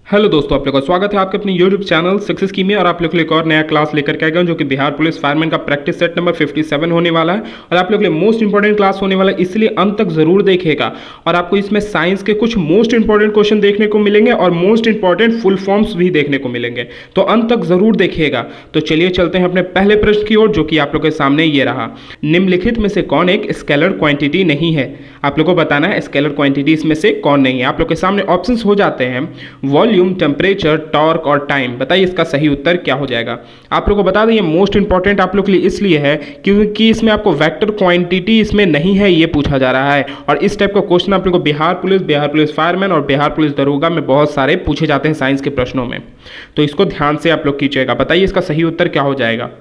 Hello दोस्तों, आप लोगों का स्वागत है आपके अपने यूट्यूब चैनल सक्सेस की में। और आप लोग के लिए एक और नया क्लास लेकर के आ गया हूं जो कि बिहार पुलिस फायरमैन का प्रैक्टिस सेट नंबर 57 होने वाला है। और आप लोग के लिए मोस्ट इंपॉर्टेंट क्लास होने वाला है, इसलिए अंत तक जरूर देखिएगा। और आपको इसमें साइंस के कुछ मोस्ट इंपॉर्टेंट क्वेश्चन देखने को मिलेंगे और मोस्ट इंपॉर्टेंट फुल फॉर्म्स भी देखने को मिलेंगे, तो अंत तक जरूर देखिएगा। तो चलिए चलते हैं अपने पहले प्रश्न की ओर, जो कि आप लोग के सामने ये रहा। निम्नलिखित में से कौन एक स्केलर क्वांटिटी नहीं है? आप लोग को बताना है स्केलर क्वांटिटी इसमें से कौन नहीं है। आप लोग के सामने ऑप्शंस हो जाते हैं वॉल्यूम, टेम्परेचर, टॉर्क और टाइम। बताइए इसका सही उत्तर क्या हो जाएगा। आप लोगों को बता दें ये मोस्ट इंपॉर्टेंट आप लोग के लिए इसलिए है क्योंकि इसमें आपको वेक्टर क्वांटिटी इसमें नहीं है, ये पूछा जा रहा है। और इस टाइप का क्वेश्चन आप लोगों को बिहार पुलिस फायरमैन और बिहार पुलिस दरोगा में बहुत सारे पूछे जाते हैं साइंस के प्रश्नों में, तो इसको ध्यान से आप लोग कीजिएगा। बताइए इसका सही उत्तर क्या हो जाएगा।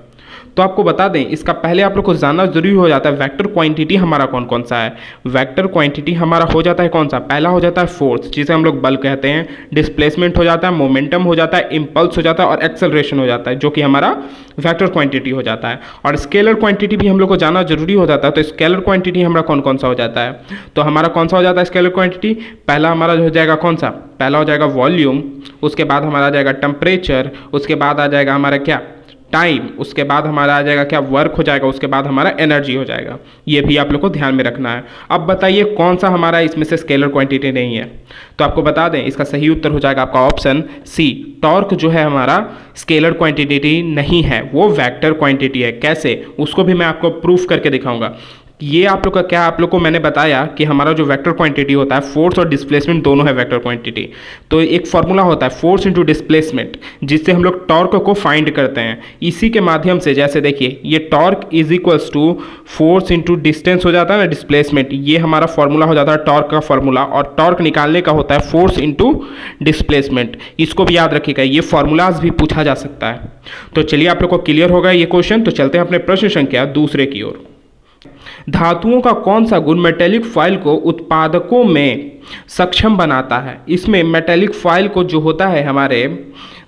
तो आपको बता दें इसका पहले आप लोग को जानना जरूरी हो जाता है वेक्टर क्वांटिटी हमारा कौन कौन सा है। वेक्टर क्वांटिटी हमारा हो जाता है कौन सा? पहला हो जाता है फोर्स, जिसे हम लोग बल कहते हैं। डिस्प्लेसमेंट हो जाता है, मोमेंटम हो जाता है, इंपल्स हो जाता है और एक्सेलरेशन हो जाता है, जो कि हमारा वेक्टर क्वांटिटी हो जाता है। और स्केलर क्वांटिटी भी हम लोग को जानना जरूरी हो जाता है। तो स्केलर क्वांटिटी हमारा कौन कौन सा हो जाता है? तो हमारा कौन सा हो जाता है स्केलर क्वांटिटी? पहला हमारा हो जाएगा कौन सा? पहला हो जाएगा वॉल्यूम, उसके बाद हमारा आ जाएगा टेम्परेचर, उसके बाद आ जाएगा हमारा क्या? टाइम, उसके बाद हमारा आ जाएगा क्या? वर्क हो जाएगा, उसके बाद हमारा एनर्जी हो जाएगा। ये भी आप लोग को ध्यान में रखना है। अब बताइए कौन सा हमारा इसमें से स्केलर क्वांटिटी नहीं है। तो आपको बता दें इसका सही उत्तर हो जाएगा आपका ऑप्शन सी। टॉर्क जो है हमारा स्केलर क्वांटिटी नहीं है, वो वेक्टर क्वांटिटी है। कैसे? उसको भी मैं आपको प्रूफ करके दिखाऊंगा। ये आप लोग का क्या, आप लोग को मैंने बताया कि हमारा जो वेक्टर क्वांटिटी होता है, फोर्स और डिस्प्लेसमेंट दोनों है वेक्टर क्वांटिटी। तो एक फॉर्मूला होता है फोर्स इंटू डिस्प्लेसमेंट, जिससे हम लोग टॉर्क को फाइंड करते हैं। इसी के माध्यम से जैसे देखिए ये torque is equals to force into distance हो जाता है ना, डिस्प्लेसमेंट। ये हमारा फॉर्मूला हो जाता है टॉर्क का फॉर्मूला, और टॉर्क निकालने का होता है फोर्स इंटू डिस्प्लेसमेंट। इसको भी याद रखिएगा, ये फॉर्मूलाज भी पूछा जा सकता है। तो चलिए आप लोग को क्लियर होगा ये क्वेश्चन। तो चलते हैं अपने प्रश्न संख्या दूसरे की ओर। धातुओं का कौन सा गुण मेटेलिक फॉयल को उत्पादकों में सक्षम बनाता है? इसमें मेटेलिक फॉयल को जो होता है हमारे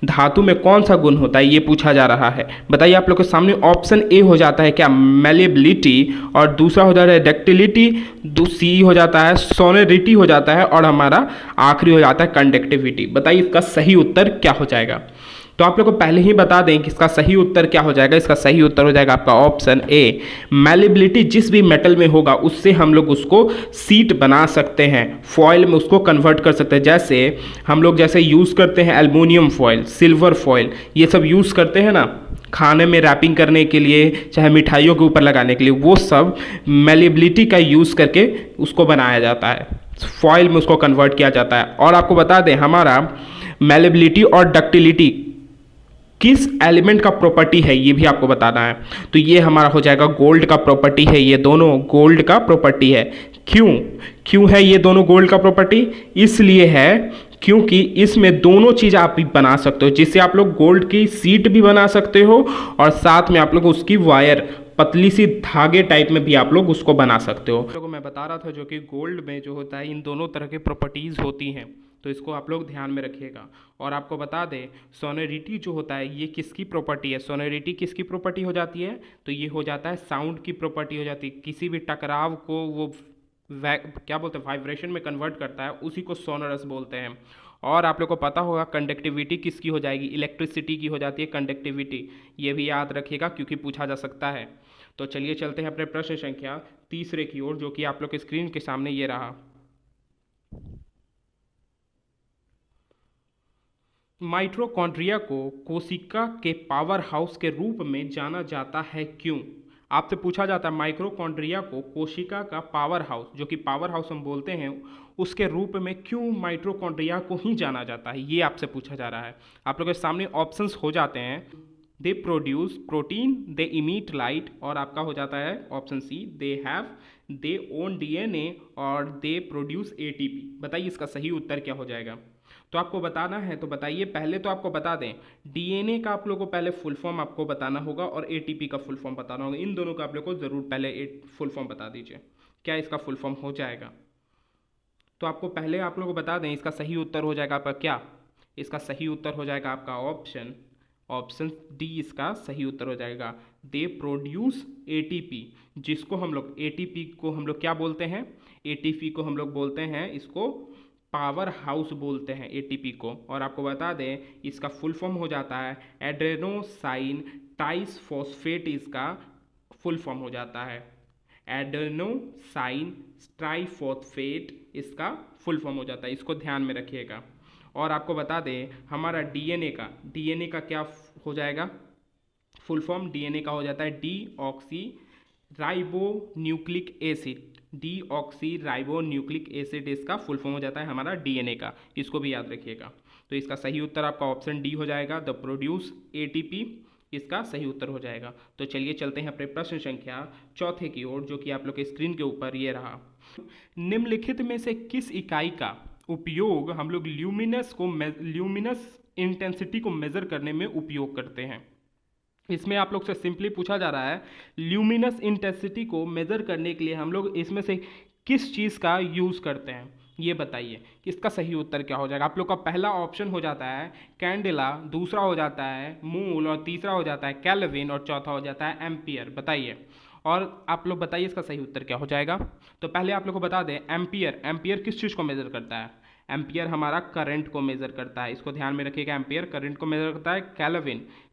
धातु में कौन सा गुण होता है, ये पूछा जा रहा है। बताइए आप लोग के सामने ऑप्शन ए हो जाता है क्या? मैलेबिलिटी, और दूसरा हो जाता है डक्टिलिटी, सी हो जाता है सोनोरिटी हो जाता है, और हमारा आखिरी हो जाता है कंडक्टिविटी। बताइए इसका सही उत्तर क्या हो जाएगा। तो आप लोग को पहले ही बता दें कि इसका सही उत्तर क्या हो जाएगा। इसका सही उत्तर हो जाएगा आपका ऑप्शन ए। मैलेबिलिटी जिस भी मेटल में होगा उससे हम लोग उसको सीट बना सकते हैं, फॉयल में उसको कन्वर्ट कर सकते हैं। जैसे हम लोग जैसे यूज़ करते हैं एल्युमिनियम फॉयल, सिल्वर फॉयल, ये सब यूज़ करते हैं ना खाने में रैपिंग करने के लिए, चाहे मिठाइयों के ऊपर लगाने के लिए, वो सब मैलेबिलिटी का यूज़ करके उसको बनाया जाता है, फॉयल में उसको कन्वर्ट किया जाता है। और आपको बता दें हमारा मैलेबिलिटी और डक्टिलिटी किस एलिमेंट का प्रॉपर्टी है, ये भी आपको बताना है। तो ये हमारा हो जाएगा गोल्ड का प्रॉपर्टी है, ये दोनों गोल्ड का प्रॉपर्टी है। क्यों है ये दोनों गोल्ड का प्रॉपर्टी? इसलिए है क्योंकि इसमें दोनों चीज़ आप भी बना सकते हो, जिससे आप लोग गोल्ड की सीट भी बना सकते हो और साथ में आप लोग उसकी वायर, पतली सी धागे टाइप में भी आप लोग उसको बना सकते हो। तो मैं बता रहा था जो कि गोल्ड में जो होता है इन दोनों तरह के प्रॉपर्टीज़ होती हैं, तो इसको आप लोग ध्यान में रखिएगा। और आपको बता दें सोनोरिटी जो होता है ये किसकी प्रॉपर्टी है? सोनोरिटी किसकी प्रॉपर्टी हो जाती है? तो ये हो जाता है साउंड की प्रॉपर्टी हो जाती है। किसी भी टकराव को वो क्या बोलते हैं, वाइब्रेशन में कन्वर्ट करता है, उसी को सोनरस बोलते हैं। और आप लोग को पता होगा कंडक्टिविटी किसकी हो जाएगी? इलेक्ट्रिसिटी की हो जाती है कंडक्टिविटी। ये भी याद रखिएगा क्योंकि पूछा जा सकता है। तो चलिए चलते हैं अपने प्रश्न संख्या तीसरे की ओर, जो कि आप लोग के स्क्रीन के सामने ये रहा। माइटोकॉन्ड्रिया को कोशिका के पावर हाउस के रूप में जाना जाता है, क्यों? आपसे पूछा जाता है माइटोकॉन्ड्रिया को कोशिका का पावर हाउस, जो कि पावर हाउस हम बोलते हैं, उसके रूप में क्यों माइटोकॉन्ड्रिया को ही जाना जाता है, ये आपसे पूछा जा रहा है। आप लोगों के सामने ऑप्शंस हो जाते हैं they produce protein, they emit light, और आपका हो जाता है ऑप्शन सी दे ओन डीएनए, और दे प्रोड्यूस एटीपी। बताइए इसका सही उत्तर क्या हो जाएगा। तो आपको बताना है, तो बताइए। पहले तो आपको बता दें डीएनए का आप लोगों को पहले फुल फॉर्म आपको बताना होगा और एटीपी का फुल फॉर्म बताना होगा। इन दोनों का आप लोगों को ज़रूर पहले फुल फॉर्म बता दीजिए, क्या इसका फुल फॉर्म हो जाएगा। तो आपको पहले आप लोगों को बता दें इसका सही उत्तर हो जाएगा आपका क्या? इसका सही उत्तर हो जाएगा आपका ऑप्शन डी। इसका सही उत्तर हो जाएगा दे प्रोड्यूस एटीपी, जिसको हम लोग एटीपी को हम लोग क्या बोलते हैं? एटीपी को हम लोग बोलते हैं इसको पावर हाउस बोलते हैं एटीपी को। और आपको बता दें इसका फुल फॉर्म हो जाता है एड्रेनोसाइन ट्राइफॉस्फेट, इसका फुल फॉर्म हो जाता है एड्रेनोसाइन ट्राइफॉस्फेट, इसका फुल फॉर्म हो जाता है, इसको ध्यान में रखिएगा। और आपको बता दें हमारा डीएनए का क्या हो जाएगा फुल फॉर्म, डीएनए का हो जाता है deoxy ribonucleic acid, deoxy ribonucleic acid इसका फुल फॉर्म हो जाता है हमारा डीएनए का, इसको भी याद रखिएगा। तो इसका सही उत्तर आपका ऑप्शन डी हो जाएगा, द प्रोड्यूस एटीपी इसका सही उत्तर हो जाएगा। तो चलिए चलते हैं अपने प्रश्न संख्या चौथे की ओर, जो कि आप लोग के स्क्रीन के ऊपर ये रहा। निम्नलिखित में से किस इकाई का उपयोग हम लोग ल्यूमिनस इंटेंसिटी को मेजर करने में उपयोग करते हैं? इसमें आप लोग से सिंपली पूछा जा रहा है ल्यूमिनस इंटेंसिटी को मेजर करने के लिए हम लोग इसमें से किस चीज़ का यूज़ करते हैं, ये बताइए कि इसका सही उत्तर क्या हो जाएगा। आप लोग का पहला ऑप्शन हो जाता है कैंडेला, दूसरा हो जाता है मूल, और तीसरा हो जाता है केल्विन, और चौथा हो जाता है एम्पियर। बताइए, और आप लोग बताइए इसका सही उत्तर क्या हो जाएगा। तो पहले आप लोग को बता दें एम्पियर किस चीज़ को मेजर करता है? एम्पियर हमारा करंट को मेजर करता है, इसको ध्यान में रखिएगा। एम्पियर करंट को मेजर करता है।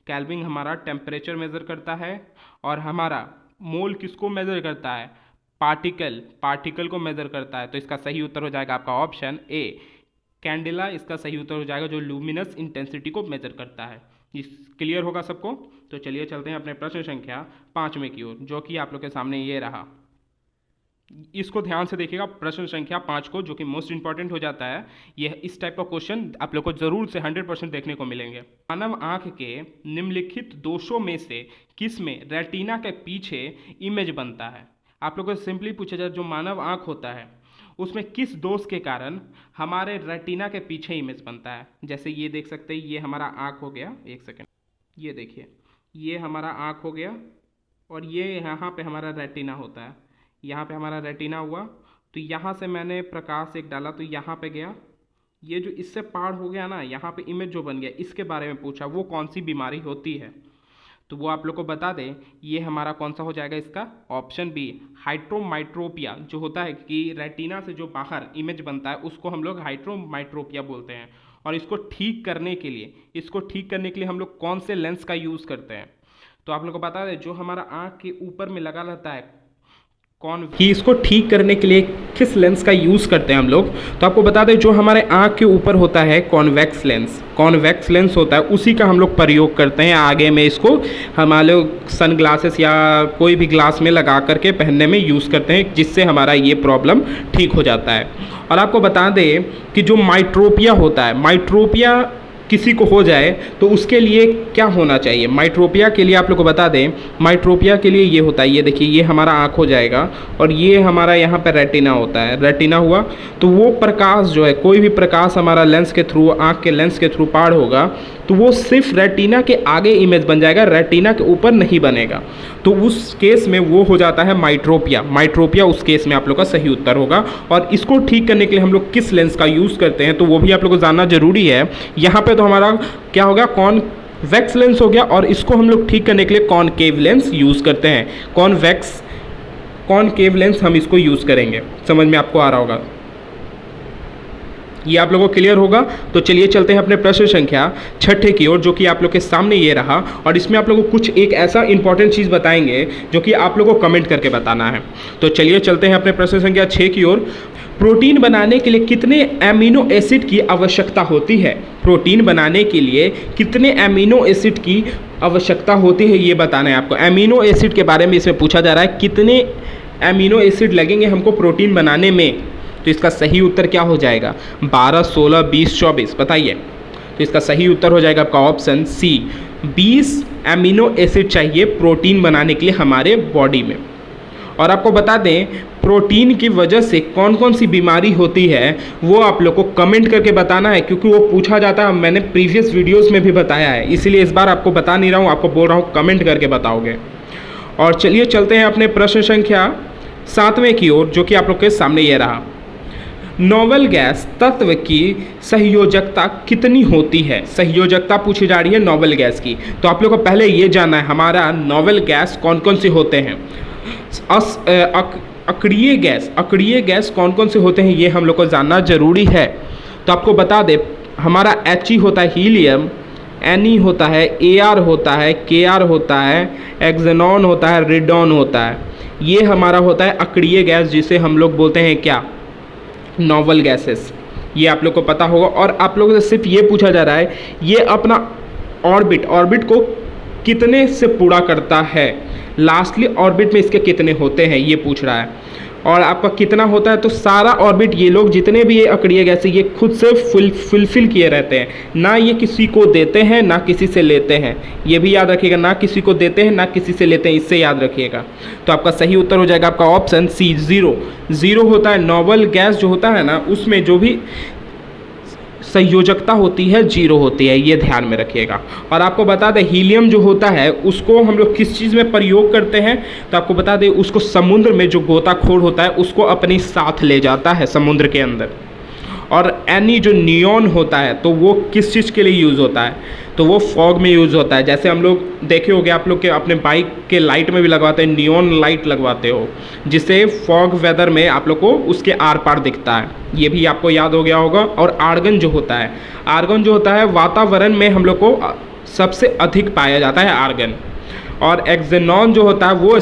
केल्विन हमारा टेम्परेचर मेजर करता है। और हमारा मोल किसको मेजर करता है? पार्टिकल को मेजर करता है। तो इसका सही उत्तर हो जाएगा आपका ऑप्शन ए कैंडेला, इसका सही उत्तर हो जाएगा जो ल्यूमिनस इंटेंसिटी को मेजर करता है। इस क्लियर होगा सबको? तो चलिए चलते हैं अपने प्रश्न संख्या 5वें की ओर, जो कि आप लोग के सामने ये रहा। इसको ध्यान से देखिएगा, प्रश्न संख्या 5 को, जो कि मोस्ट इंपॉर्टेंट हो जाता है। यह इस टाइप का क्वेश्चन आप लोग को जरूर से 100% देखने को मिलेंगे। मानव आंख के निम्नलिखित दोषों में से किस में रेटिना के पीछे इमेज बनता है? आप लोग को सिंपली पूछा जाए जो मानव आंख होता है उसमें किस दोष के कारण हमारे रेटिना के पीछे इमेज बनता है? जैसे ये देख सकते हैं, ये हमारा आंख हो गया, एक सेकेंड, ये देखिए, ये हमारा आंख हो गया, और ये यहाँ पे हमारा रेटिना होता है। यहाँ पे हमारा रेटिना हुआ, तो यहाँ से मैंने प्रकाश एक डाला तो यहाँ पे गया, ये जो इससे पार हो गया ना, यहाँ पे इमेज जो बन गया, इसके बारे में पूछा वो कौन सी बीमारी होती है। तो वो आप लोग को बता दें, ये हमारा कौन सा हो जाएगा इसका ऑप्शन बी हाइड्रोमाइट्रोपिया, जो होता है कि रेटिना से जो बाहर इमेज बनता है उसको हम लोग हाइड्रोमाइट्रोपिया बोलते हैं। और इसको ठीक करने के लिए हम लोग कौन से लेंस का यूज़ करते हैं? तो आप लोग को बता दें जो हमारा आँख के ऊपर में लगा रहता है कि इसको ठीक करने के लिए किस लेंस का यूज़ करते हैं हम लोग। तो आपको बता दें जो हमारे आँख के ऊपर होता है कॉन्वेक्स लेंस होता है, उसी का हम लोग प्रयोग करते हैं। आगे में इसको हमारे लोग सन ग्लासेस या कोई भी ग्लास में लगा करके पहनने में यूज़ करते हैं, जिससे हमारा ये प्रॉब्लम ठीक हो जाता है। और आपको बता दें कि जो माइट्रोपिया होता है, माइट्रोपिया किसी को हो जाए तो उसके लिए क्या होना चाहिए? माइट्रोपिया के लिए आप लोग को बता दें, माइट्रोपिया के लिए ये होता है, ये देखिए, ये हमारा आँख हो जाएगा और ये हमारा यहाँ पर रेटिना होता है। रेटिना हुआ तो वो प्रकाश जो है, कोई भी प्रकाश हमारा लेंस के थ्रू, आँख के लेंस के थ्रू पार होगा तो वो सिर्फ रेटिना के आगे इमेज बन जाएगा, रेटिना के ऊपर नहीं बनेगा। तो उस केस में वो हो जाता है माइट्रोपिया उस केस में आप लोग का सही उत्तर होगा। और इसको ठीक करने के लिए हम लोग किस लेंस का यूज़ करते हैं तो वो भी आप लोग को जानना जरूरी है। यहाँ पे तो हमारा क्या हो गया, कॉन्वेक्स लेंस हो गया, और इसको हम लोग ठीक करने के लिए कॉनकेव लेंस यूज़ करते हैं। कॉनकेव लेंस हम इसको यूज़ करेंगे। समझ में आपको आ रहा होगा, ये आप लोगों को क्लियर होगा। तो चलिए चलते हैं अपने प्रश्न संख्या 6 की ओर, जो कि आप लोग के सामने ये रहा। और इसमें आप लोगों को कुछ एक ऐसा इंपॉर्टेंट चीज़ बताएंगे जो कि आप लोगों को कमेंट करके बताना है। तो चलिए चलते हैं अपने प्रश्न संख्या 6 की ओर। प्रोटीन बनाने के लिए कितने एमिनो एसिड की आवश्यकता होती है? प्रोटीन बनाने के लिए कितने एमिनो एसिड की आवश्यकता होती है, ये बताना है आपको। एमिनो एसिड के बारे में इसमें पूछा जा रहा है, कितने एमिनो एसिड लगेंगे हमको प्रोटीन बनाने में। तो इसका सही उत्तर क्या हो जाएगा? 12, 16, 20, 24, बताइए। तो इसका सही उत्तर हो जाएगा आपका ऑप्शन सी, 20 एमिनो एसिड चाहिए प्रोटीन बनाने के लिए हमारे बॉडी में। और आपको बता दें प्रोटीन की वजह से कौन कौन सी बीमारी होती है वो आप लोग को कमेंट करके बताना है, क्योंकि वो पूछा जाता है। मैंने प्रीवियस वीडियोस में भी बताया है, इसीलिए इस बार आपको बता नहीं रहा हूँ, आपको बोल रहा हूँ कमेंट करके बताओगे। और चलिए चलते हैं अपने प्रश्न संख्या 7वें की ओर, जो कि आप लोग के सामने ये रहा। नोबेल गैस तत्व की संयोजकता कितनी होती है? संयोजकता पूछी जा रही है नोबेल गैस की। तो आप लोग को पहले ये जानना है हमारा नोबेल गैस कौन कौन से होते हैं। अक्रिय गैस कौन कौन से होते हैं ये हम लोग को जानना जरूरी है। तो आपको बता दे हमारा He होता है हीलियम, Ne होता है, Ar होता है, Kr होता है, एक्सेनॉन होता है, रेडॉन होता है। ये हमारा होता है अक्रिय गैस जिसे हम लोग बोलते हैं क्या, नॉवल गैसेस। ये आप लोग को पता होगा। और आप लोगों से सिर्फ ये पूछा जा रहा है ये अपना ऑर्बिट को कितने से पूरा करता है, लास्टली ऑर्बिट में इसके कितने होते हैं ये पूछ रहा है। और आपका कितना होता है, तो सारा ऑर्बिट ये लोग जितने भी ये अक्रिय गैस ये खुद से फुलफिल किए रहते हैं, ना ये किसी को देते हैं ना किसी से लेते हैं। ये भी याद रखिएगा, ना किसी को देते हैं ना किसी से लेते हैं, इससे याद रखिएगा। तो आपका सही उत्तर हो जाएगा आपका ऑप्शन सी, ज़ीरो होता है। नॉवल गैस जो होता है ना उसमें जो भी संयोजकता होती है 0 होती है, ये ध्यान में रखिएगा। और आपको बता दें हीलियम जो होता है उसको हम लोग किस चीज़ में प्रयोग करते हैं, तो आपको बता दें उसको समुद्र में जो गोताखोर होता है उसको अपने साथ ले जाता है समुद्र के अंदर। और एनी जो नियॉन होता है तो वो किस चीज़ के लिए यूज़ होता है, तो वो फॉग में यूज़ होता है। जैसे हम लोग देखे होंगे आप लोग के अपने बाइक के लाइट में भी लगवाते हैं, नियॉन लाइट लगवाते हो, जिससे फॉग वेदर में आप लोग को उसके आर पार दिखता है। ये भी आपको याद हो गया होगा। और आर्गन जो होता है वातावरण में हम लोग को सबसे अधिक पाया जाता है आर्गन। और एक्सेनॉन जो होता है वो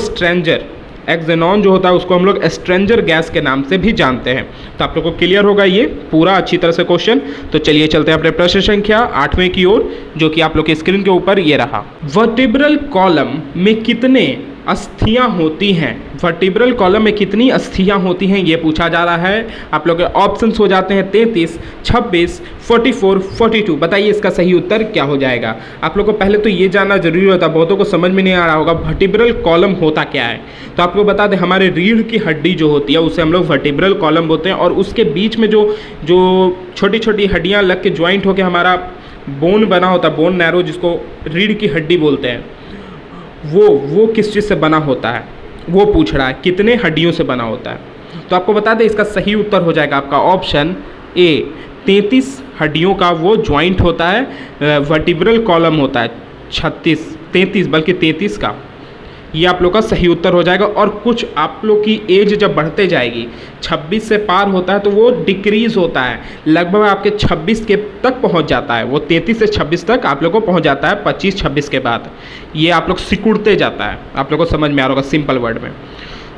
एक्सेनॉन जो होता है उसको हम लोग स्ट्रेंजर गैस के नाम से भी जानते हैं। तो आप लोग को क्लियर होगा ये पूरा अच्छी तरह से क्वेश्चन। तो चलिए चलते हैं अपने प्रश्न संख्या 8वें की ओर, जो कि आप लोग के स्क्रीन के ऊपर ये रहा। वर्टिब्रल कॉलम में कितने अस्थियां होती हैं, वर्टिब्रल कॉलम में कितनी अस्थियां होती हैं ये पूछा जा रहा है। आप लोग के ऑप्शंस हो जाते हैं 33, 26, 44, 42। बताइए इसका सही उत्तर क्या हो जाएगा। आप लोग को पहले तो ये जानना जरूरी होता है, बहुतों को समझ में नहीं आ रहा होगा वर्टिब्रल कॉलम होता क्या है। तो आपको बता दें हमारे रीढ़ की हड्डी जो होती है उसे हम लोग वर्टिब्रल कॉलम बोलते हैं। और उसके बीच में जो छोटी छोटी हड्डियाँ लग के ज्वाइंट होकर हमारा बोन बना होता है, बोन नैरो, जिसको रीढ़ की हड्डी बोलते हैं, वो किस चीज़ से बना होता है वो पूछ रहा है, कितने हड्डियों से बना होता है। तो आपको बता दें इसका सही उत्तर हो जाएगा आपका ऑप्शन ए, 33 हड्डियों का वो ज्वाइंट होता है, वर्टिब्रल कॉलम होता है 33 का। ये आप लोग का सही उत्तर हो जाएगा। और कुछ आप लोग की एज जब बढ़ते जाएगी, 26 से पार होता है तो वो डिक्रीज़ होता है, लगभग आपके 26 के तक पहुंच जाता है। वो 33 से 26 तक आप लोग को पहुंच जाता है 25-26 के बाद। ये आप लोग सिकुड़ते जाता है। आप लोग को समझ में आ रहा होगा सिंपल वर्ड में।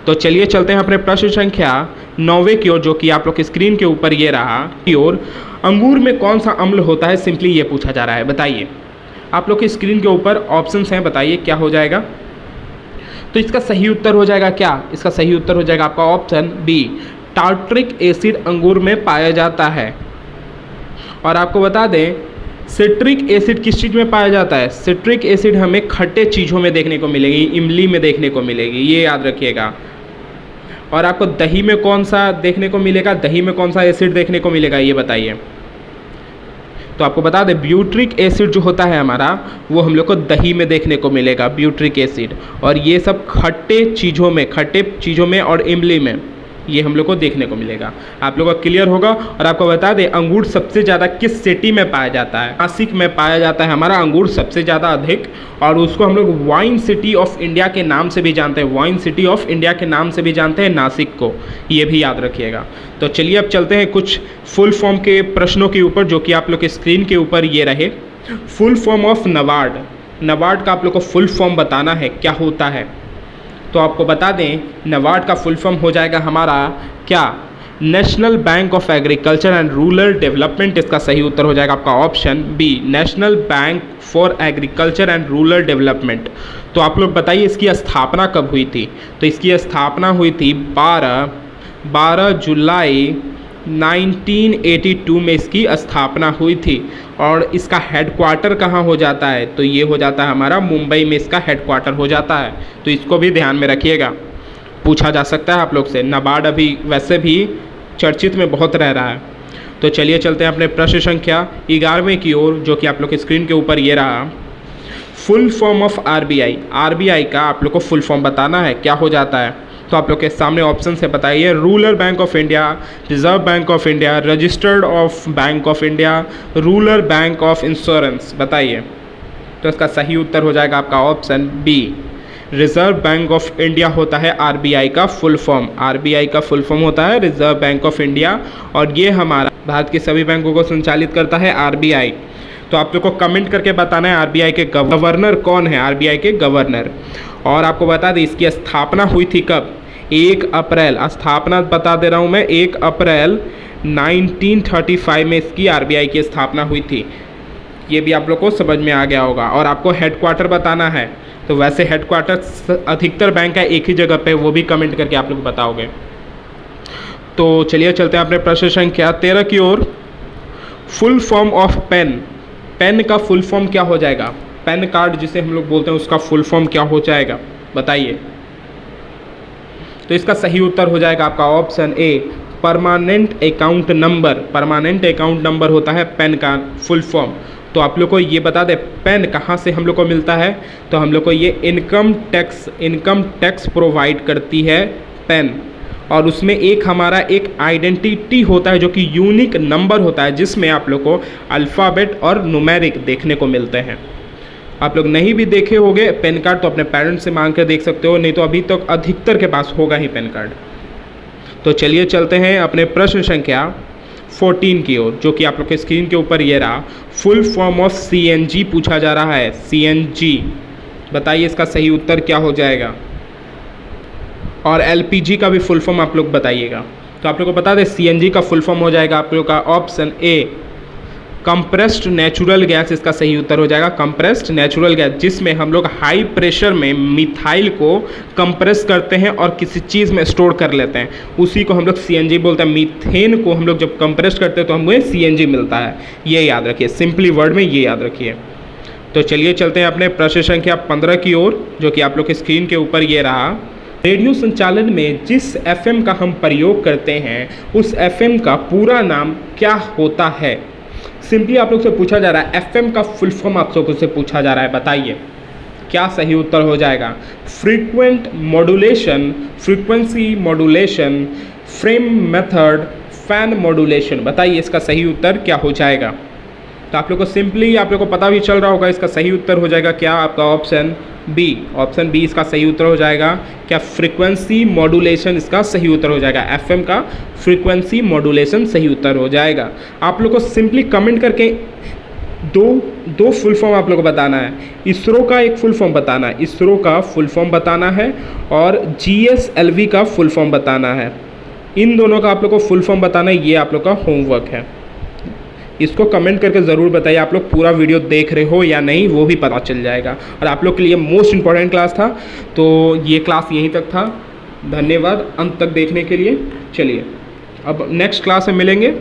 तो चलिए चलते हैं अपने प्रश्न संख्या 9वें की ओर, जो कि आप लोग की स्क्रीन के ऊपर ये रहा की ओर। अंगूर में कौन सा अम्ल होता है, सिंपली ये पूछा जा रहा है। बताइए, आप लोग की स्क्रीन के ऊपर ऑप्शंस हैं, बताइए क्या हो जाएगा। तो इसका सही उत्तर हो जाएगा क्या, इसका सही उत्तर हो जाएगा आपका ऑप्शन बी, टार्ट्रिक एसिड अंगूर में पाया जाता है। और आपको बता दें सिट्रिक एसिड किस चीज़ में पाया जाता है, सिट्रिक एसिड हमें खट्टे चीज़ों में देखने को मिलेगी, इमली में देखने को मिलेगी, ये याद रखिएगा। और आपको दही में कौन सा देखने को मिलेगा, दही में कौन सा एसिड देखने को मिलेगा ये बताइए। तो आपको बता दें ब्यूट्रिक एसिड जो होता है हमारा वो हम लोग को दही में देखने को मिलेगा, ब्यूट्रिक एसिड। और ये सब खट्टे चीज़ों में और इमली में ये हम लोग को देखने को मिलेगा। आप लोगों को क्लियर होगा। और आपको बता दें अंगूर सबसे ज़्यादा किस सिटी में पाया जाता है, नासिक में पाया जाता है हमारा अंगूर सबसे ज़्यादा अधिक। और उसको हम लोग वाइन सिटी ऑफ इंडिया के नाम से भी जानते हैं, वाइन सिटी ऑफ इंडिया के नाम से भी जानते हैं नासिक को, ये भी याद रखिएगा। तो चलिए अब चलते हैं कुछ फुल फॉर्म के प्रश्नों के ऊपर, जो कि आप लोग के स्क्रीन के ऊपर ये रहे। फुल फॉर्म ऑफ नबार्ड का आप लोग को फुल फॉर्म बताना है क्या होता है। तो आपको बता दें नबार्ड का फुल फॉर्म हो जाएगा हमारा क्या, national bank of agriculture and rural development. इसका सही उत्तर हो जाएगा आपका option B, national bank for agriculture and rural development. तो आप लोग बताइए इसकी स्थापना कब हुई थी। तो इसकी स्थापना हुई थी 12 जुलाई 1982 में इसकी स्थापना हुई थी। और इसका हेडक्वार्टर कहाँ हो जाता है, तो ये हो जाता है हमारा मुंबई में इसका हेडक्वार्टर हो जाता है। तो इसको भी ध्यान में रखिएगा, पूछा जा सकता है आप लोग से। नबार्ड अभी वैसे भी चर्चित में बहुत रह रहा है। तो चलिए चलते हैं अपने प्रश्न संख्या 11वें की ओर, जो कि आप लोग के स्क्रीन के ऊपर ये रहा। फुल फॉर्म ऑफ आरबीआई का आप लोग को फुल फॉर्म बताना है क्या हो जाता है। तो आप लोग के सामने ऑप्शन से बताइए, rural bank of India, reserve bank of India, registered of bank of India, rural bank of insurance. बताइए। तो इसका सही उत्तर हो जाएगा आपका option B, reserve bank of India होता है आरबीआई का फुल फॉर्म। आरबीआई का फुल फॉर्म होता है रिजर्व बैंक ऑफ इंडिया। और ये हमारा भारत के सभी बैंकों को संचालित करता है आरबीआई। तो आप लोग को कमेंट करके बताना है आरबीआई के गवर्नर कौन है, आरबीआई के गवर्नर। और आपको बता दें इसकी स्थापना हुई थी कब, 1 अप्रैल, स्थापना बता दे रहा हूँ मैं, 1 अप्रैल 1935 में इसकी आरबीआई की स्थापना हुई थी। ये भी आप लोग को समझ में आ गया होगा। और आपको हेडक्वार्टर बताना है, तो वैसे हेडक्वार्टर अधिकतर बैंक है एक ही जगह पे, वो भी कमेंट करके आप लोग बताओगे। तो चलिए चलते हैं अपने प्रश्न संख्या 13 की ओर। Full form of pen, pen का फुल फॉर्म क्या हो जाएगा, पेन कार्ड जिसे हम लोग बोलते हैं उसका फुल फॉर्म क्या हो जाएगा, बताइए। तो इसका सही उत्तर हो जाएगा आपका option A, permanent account number. Permanent account number होता है पेन का फुल फॉर्म। तो आप लोग को ये बता दें पेन कहाँ से हम लोग को मिलता है, तो हम लोग को ये इनकम टैक्स प्रोवाइड करती है पेन। और उसमें एक हमारा एक आइडेंटिटी होता है जो कि यूनिक नंबर होता है, जिसमें आप लोग को अल्फ़ाबेट और न्यूमेरिक देखने को मिलते हैं। आप लोग नहीं भी देखे होंगे पेन कार्ड तो अपने पेरेंट्स से मांग कर देख सकते हो, नहीं तो अभी तक अधिकतर के पास होगा ही पेन कार्ड। तो चलिए चलते हैं अपने प्रश्न संख्या 14 की ओर, जो कि आप लोग के स्क्रीन के ऊपर ये रहा। फुल फॉर्म ऑफ सीएनजी पूछा जा रहा है, सीएनजी, बताइए इसका सही उत्तर क्या हो जाएगा। और एलपीजी का भी फुल फॉर्म आप लोग बताइएगा। तो आप लोग को बता दें सीएनजी का फुल फॉर्म हो जाएगा आप लोग का option A, compressed natural gas, इसका सही उत्तर हो जाएगा कंप्रेस्ड नेचुरल गैस, जिसमें हम लोग हाई प्रेशर में मिथाइल को कंप्रेस करते हैं और किसी चीज़ में स्टोर कर लेते हैं, उसी को हम लोग सीएनजी बोलते हैं। मीथेन को हम लोग जब कंप्रेस करते हैं तो हमें सीएनजी मिलता है, ये याद रखिए, सिंपली वर्ड में ये याद रखिए। तो चलिए चलते हैं अपने प्रश्न संख्या 15 की ओर, जो कि आप लोग के स्क्रीन के ऊपर ये रहा। रेडियो संचालन में जिस एफएम का हम प्रयोग करते हैं उस एफएम का पूरा नाम क्या होता है। सिंपली आप लोग से पूछा जा रहा है, एफएम का फुल फॉर्म आप लोगों से पूछा जा रहा है, बताइए क्या सही उत्तर हो जाएगा। Frequent modulation, frequency modulation, frame method, fan modulation, बताइए इसका सही उत्तर क्या हो जाएगा। तो आप लोग को सिंपली आप लोग को पता भी चल रहा होगा, इसका सही उत्तर हो जाएगा क्या, आपका ऑप्शन बी। ऑप्शन बी इसका सही उत्तर हो जाएगा क्या, फ्रीक्वेंसी मॉड्यूलेशन इसका सही उत्तर हो जाएगा। एफएम का फ्रीक्वेंसी मॉड्यूलेशन सही उत्तर हो जाएगा। आप लोग को सिंपली कमेंट करके दो फुल फॉर्म आप लोग को बताना है। इसरो का एक फुल फॉर्म बताना है, इसरो का फुल फॉर्म बताना है, और जीएसएलवी का फुल फॉर्म बताना है। इन दोनों का आप लोग को फुल फॉर्म बताना है, ये आप लोग का होमवर्क है। इसको कमेंट करके ज़रूर बताइए आप लोग पूरा वीडियो देख रहे हो या नहीं, वो भी पता चल जाएगा। और आप लोग के लिए मोस्ट इम्पॉर्टेंट क्लास था, तो ये क्लास यहीं तक था। धन्यवाद अंत तक देखने के लिए। चलिए अब नेक्स्ट क्लास में मिलेंगे।